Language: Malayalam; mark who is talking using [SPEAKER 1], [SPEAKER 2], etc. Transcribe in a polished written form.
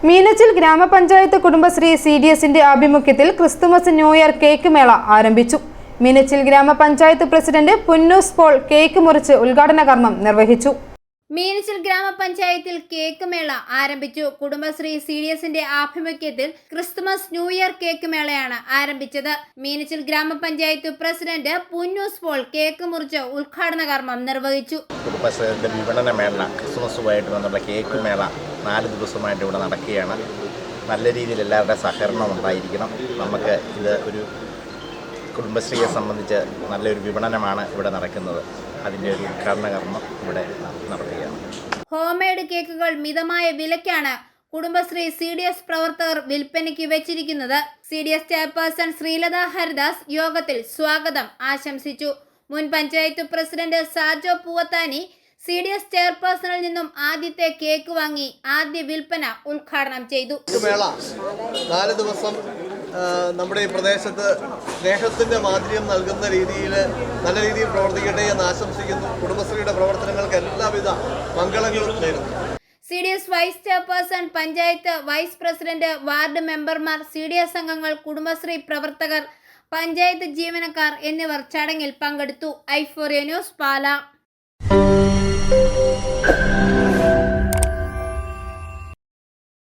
[SPEAKER 1] മീനച്ചിൽ ഗ്രാമപഞ്ചായത്ത് കുടുംബശ്രീ CDSന്റെ ആഭിമുഖ്യത്തിൽ ക്രിസ്തുമസ് ന്യൂ ഇയർ കേക്ക് മേള ആരംഭിച്ചു. മീനച്ചിൽ ഗ്രാമപഞ്ചായത്ത് പ്രസിഡന്റ് പുന്നൂസ് പോൾ കേക്ക് മുറിച്ച് ഉദ്ഘാടന കർമ്മം നിർവഹിച്ചു.
[SPEAKER 2] മീനച്ചിൽ ഗ്രാമപഞ്ചായത്തിൽ കേക്ക് മേള ആരംഭിച്ചു. കുടുംബശ്രീ CDSന്റെ ആഭിമുഖ്യത്തിൽ ക്രിസ്തുമസ് ന്യൂ ഇയർ കേക്ക് മേളയാണ് ആരംഭിച്ചത്. മീനച്ചിൽ ഗ്രാമപഞ്ചായത്ത് പ്രസിഡന്റ് പുന്നൂസ് പോൾ കേക്ക് മുറിച്ച് ഉദ്ഘാടന കർമ്മം നിർവഹിച്ചു.
[SPEAKER 3] കുടുംബശ്രീയുടെ വിപണന മേള ക്രിസ്തുമസുമായിട്ട് ബന്ധപ്പെട്ട കേക്ക് മേള 4 ദിവസമായിട്ട് ഇവിടെ നടക്കുകയാണ്. നല്ല രീതിയിൽ എല്ലാവരുടെ സഹകരണം ഉണ്ടായിരിക്കണം. നമുക്ക് ഇത് ഒരു കുടുംബശ്രീയെ സംബന്ധിച്ച് നല്ലൊരു വിപണനമാണ് ഇവിടെ നടക്കുന്നത്. അതിൻ്റെ ഒരു ഉദ്ഘാടന കർമ്മം ഇവിടെ നടത്തുകയാണ്.
[SPEAKER 2] ഹോംമെയ്ഡ് കേക്കുകൾ മിതമായ വിലയ്ക്കാണ് കുടുംബശ്രീ CDS പ്രവർത്തകർ വിൽപ്പനയ്ക്ക് വെച്ചിരിക്കുന്നത്. CDS ചെയർപേഴ്സൺ ശ്രീലത ഹരിദാസ് യോഗത്തിൽ സ്വാഗതം ആശംസിച്ചു. മുൻ പഞ്ചായത്ത് പ്രസിഡന്റ് സാജോ പൂവത്താനി CDS ചെയർപേഴ്സണിൽ നിന്നും ആദ്യത്തെ കേക്ക് വാങ്ങി ആദ്യ വിൽപ്പന ഉദ്ഘാടനം ചെയ്തു.
[SPEAKER 4] മേള 4 ദിവസം നമ്മുടെ ഈ പ്രദേശത്ത് സ്നേഹത്തിൻ്റെ മാധുര്യം നൽകുന്ന രീതിയിൽ നല്ല രീതിയിൽ പ്രവർത്തിക്കട്ടെ എന്ന് ആശംസിക്കുന്നു. കുടുംബശ്രീയുടെ പ്രവർത്തനങ്ങൾക്ക് എല്ലാവിധ മംഗളങ്ങളും നേരുന്നു.
[SPEAKER 2] CDS vice chairperson, panchayat vice president, ward മെമ്പർമാർ, CDS അംഗങ്ങൾ, കുടുംബശ്രീ പ്രവർത്തകർ, പഞ്ചായത്ത് ജീവനക്കാർ എന്നിവർ ചടങ്ങിൽ പങ്കെടുത്തു. i4A ന്യൂസ്, പാല.